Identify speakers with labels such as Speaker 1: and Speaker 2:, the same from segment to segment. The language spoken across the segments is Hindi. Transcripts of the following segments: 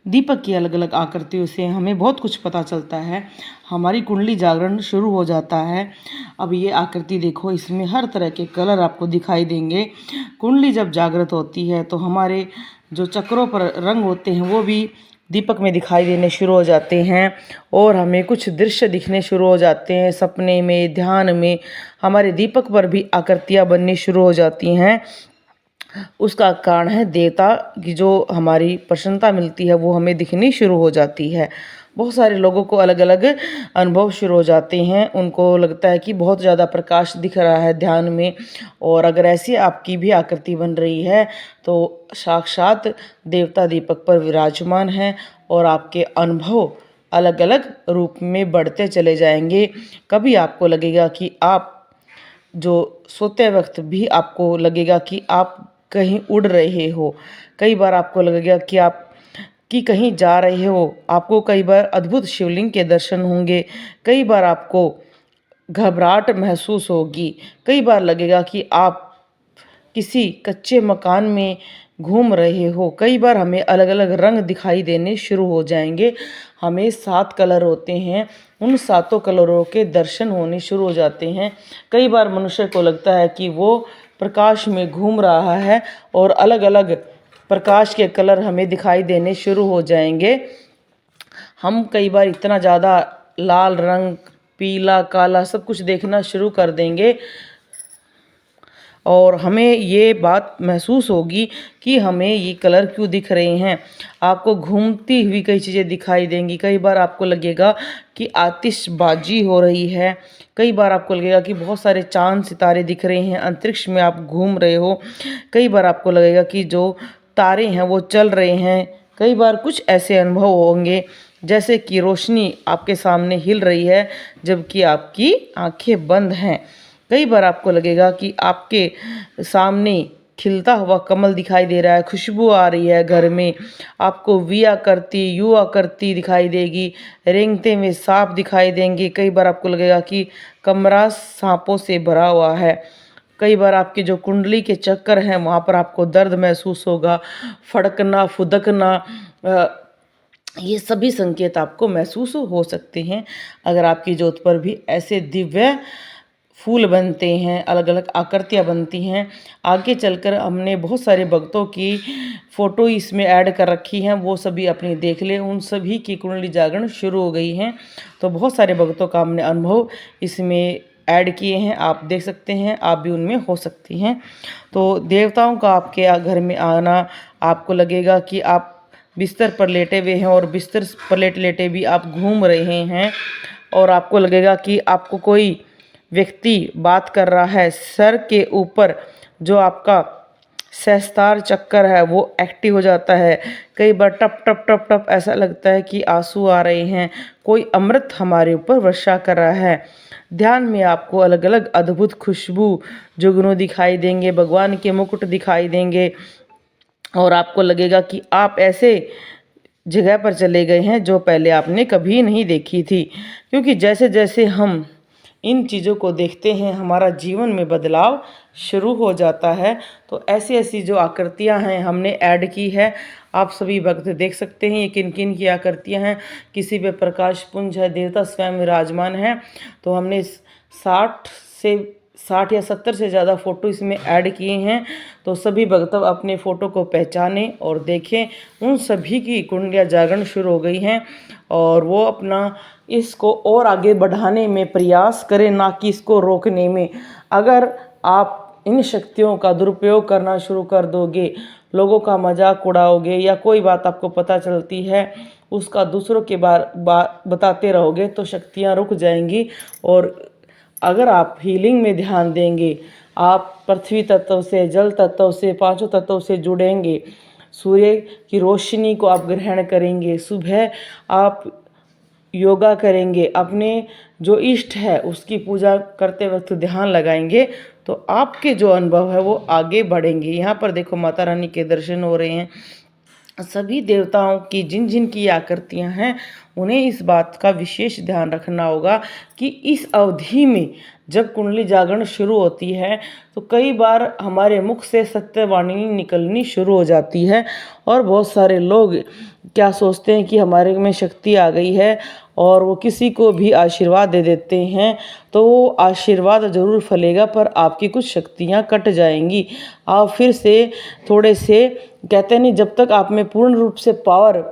Speaker 1: दीपक की अलग अलग आकृतियों से हमें बहुत कुछ पता चलता है। हमारी कुंडली जागरण शुरू हो जाता है। अब ये आकृति देखो, इसमें हर तरह के कलर आपको दिखाई देंगे। कुंडली जब जागृत होती है तो हमारे जो चक्रों पर रंग होते हैं वो भी दीपक में दिखाई देने शुरू हो जाते हैं और हमें कुछ दृश्य दिखने शुरू हो जाते हैं। सपने में, ध्यान में हमारे दीपक पर भी आकृतियाँ बननी शुरू हो जाती हैं। उसका कारण है देवता की जो हमारी प्रसन्नता मिलती है वो हमें दिखनी शुरू हो जाती है। बहुत सारे लोगों को अलग अलग अनुभव शुरू हो जाते हैं। उनको लगता है कि बहुत ज़्यादा प्रकाश दिख रहा है ध्यान में, और अगर ऐसी आपकी भी आकृति बन रही है तो साक्षात देवता दीपक पर विराजमान है और आपके अनुभव अलग अलग रूप में बढ़ते चले जाएंगे। कभी आपको लगेगा कि आप जो सोते वक्त भी आपको लगेगा कि आप कहीं उड़ रहे हो। कई बार आपको लगेगा कि कहीं जा रहे हो। आपको कई बार अद्भुत शिवलिंग के दर्शन होंगे। कई बार आपको घबराहट महसूस होगी। कई बार लगेगा कि आप किसी कच्चे मकान में घूम रहे हो। कई बार हमें अलग अलग रंग दिखाई देने शुरू हो जाएंगे। हमें 7 कलर होते हैं, उन सातों कलरों के दर्शन होने शुरू हो जाते हैं। कई बार मनुष्य को लगता है कि वो प्रकाश में घूम रहा है और अलग अलग प्रकाश के कलर हमें दिखाई देने शुरू हो जाएंगे। हम कई बार इतना ज़्यादा लाल रंग, पीला, काला सब कुछ देखना शुरू कर देंगे और हमें ये बात महसूस होगी कि हमें ये कलर क्यों दिख रहे हैं। आपको घूमती हुई कई चीज़ें दिखाई देंगी। कई बार आपको लगेगा कि आतिशबाजी हो रही है। कई बार आपको लगेगा कि बहुत सारे चांद सितारे दिख रहे हैं, अंतरिक्ष में आप घूम रहे हो। कई बार आपको लगेगा कि जो तारे हैं वो चल रहे हैं। कई बार कुछ ऐसे अनुभव होंगे जैसे कि रोशनी आपके सामने हिल रही है जबकि आपकी आंखें बंद हैं। कई बार आपको लगेगा कि आपके सामने खिलता हुआ कमल दिखाई दे रहा है, खुशबू आ रही है घर में। आपको वी आकृति, यू आकृति दिखाई देगी, रेंगते हुए सांप दिखाई देंगे। कई बार आपको लगेगा कि कमरा सांपों से भरा हुआ है। कई बार आपकी जो कुंडली के चक्कर हैं वहाँ पर आपको दर्द महसूस होगा, फड़कना, फुदकना, ये सभी संकेत आपको महसूस हो सकते हैं। अगर आपकी जोत पर भी ऐसे दिव्य फूल बनते हैं, अलग अलग आकृतियाँ बनती हैं। आगे चलकर हमने बहुत सारे भक्तों की फ़ोटो इसमें ऐड कर रखी हैं, वो सभी अपनी देख लें। उन सभी की कुंडली जागरण शुरू हो गई हैं। तो बहुत सारे भक्तों का हमने अनुभव इसमें ऐड किए हैं, आप देख सकते हैं, आप भी उनमें हो सकती हैं। तो देवताओं का आपके घर में आना, आपको लगेगा कि आप बिस्तर पर लेटे हुए हैं और बिस्तर पर लेटे लेटे भी आप घूम रहे हैं और आपको लगेगा कि आपको कोई व्यक्ति बात कर रहा है। सर के ऊपर जो आपका सहस्त्रार चक्कर है वो एक्टिव हो जाता है। कई बार टप टप टप टप ऐसा लगता है कि आंसू आ रहे हैं, कोई अमृत हमारे ऊपर वर्षा कर रहा है। ध्यान में आपको अलग अलग अद्भुत खुशबू जुगनू दिखाई देंगे, भगवान के मुकुट दिखाई देंगे और आपको लगेगा कि आप ऐसे जगह पर चले गए हैं जो पहले आपने कभी नहीं देखी थी। क्योंकि जैसे जैसे हम इन चीज़ों को देखते हैं हमारा जीवन में बदलाव शुरू हो जाता है। तो ऐसी ऐसी जो आकृतियां हैं हमने ऐड की है, आप सभी भक्त देख सकते हैं ये किन किन की आकृतियां हैं। किसी पे प्रकाश पुंज है, देवता स्वयं विराजमान है। तो हमने 60 या 70 से ज़्यादा फ़ोटो इसमें ऐड किए हैं। तो सभी भक्त अपने फ़ोटो को पहचानें और देखें। उन सभी की कुंडलियाँ जागरण शुरू हो गई हैं और वो अपना इसको और आगे बढ़ाने में प्रयास करें, ना कि इसको रोकने में। अगर आप इन शक्तियों का दुरुपयोग करना शुरू कर दोगे, लोगों का मजाक उड़ाओगे या कोई बात आपको पता चलती है उसका दूसरों के बताते रहोगे तो शक्तियाँ रुक जाएंगी। और अगर आप हीलिंग में ध्यान देंगे, आप पृथ्वी तत्व से, जल तत्व से, पांचों तत्वों से जुड़ेंगे, सूर्य की रोशनी को आप ग्रहण करेंगे, सुबह आप योगा करेंगे, अपने जो इष्ट है उसकी पूजा करते वक्त ध्यान लगाएंगे तो आपके जो अनुभव है वो आगे बढ़ेंगे। यहाँ पर देखो माता रानी के दर्शन हो रहे हैं। सभी देवताओं की जिन जिन की आकृतियाँ हैं उन्हें इस बात का विशेष ध्यान रखना होगा कि इस अवधि में जब कुंडली जागरण शुरू होती है तो कई बार हमारे मुख से सत्यवाणी निकलनी शुरू हो जाती है और बहुत सारे लोग क्या सोचते हैं कि हमारे में शक्ति आ गई है और वो किसी को भी आशीर्वाद दे देते हैं, तो वो आशीर्वाद ज़रूर फलेगा पर आपकी कुछ शक्तियाँ कट जाएंगी। आप फिर से थोड़े से कहते नहीं, जब तक आप में पूर्ण रूप से पावर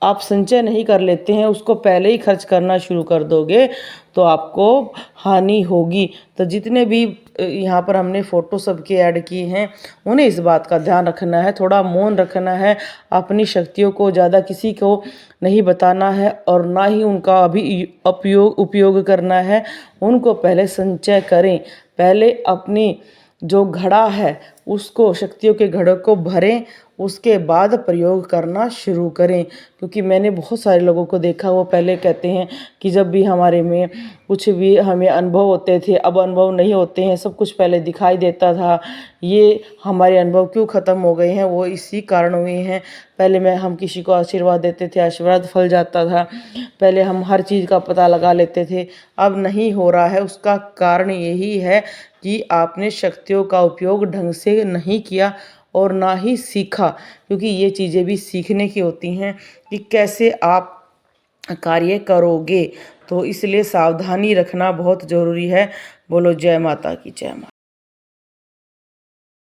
Speaker 1: आप संचय नहीं कर लेते हैं, उसको पहले ही खर्च करना शुरू कर दोगे तो आपको हानि होगी। तो जितने भी यहाँ पर हमने फ़ोटो सबके ऐड किए हैं, उन्हें इस बात का ध्यान रखना है, थोड़ा मौन रखना है, अपनी शक्तियों को ज़्यादा किसी को नहीं बताना है और ना ही उनका अभी उपयोग करना है। उनको पहले संचय करें, पहले अपनी जो घड़ा है उसको, शक्तियों के घड़े को भरें, उसके बाद प्रयोग करना शुरू करें। क्योंकि मैंने बहुत सारे लोगों को देखा, वो पहले कहते हैं कि जब भी हमारे में कुछ भी हमें अनुभव होते थे, अब अनुभव नहीं होते हैं, सब कुछ पहले दिखाई देता था, ये हमारे अनुभव क्यों ख़त्म हो गए हैं, वो इसी कारण हुए हैं। पहले हम किसी को आशीर्वाद देते थे, आशीर्वाद फल जाता था, पहले हम हर चीज़ का पता लगा लेते थे, अब नहीं हो रहा है। उसका कारण यही है कि आपने शक्तियों का उपयोग ढंग से नहीं किया और ना ही सीखा, क्योंकि ये चीज़ें भी सीखने की होती हैं कि कैसे आप कार्य करोगे। तो इसलिए सावधानी रखना बहुत ज़रूरी है। बोलो जय माता की जय माता।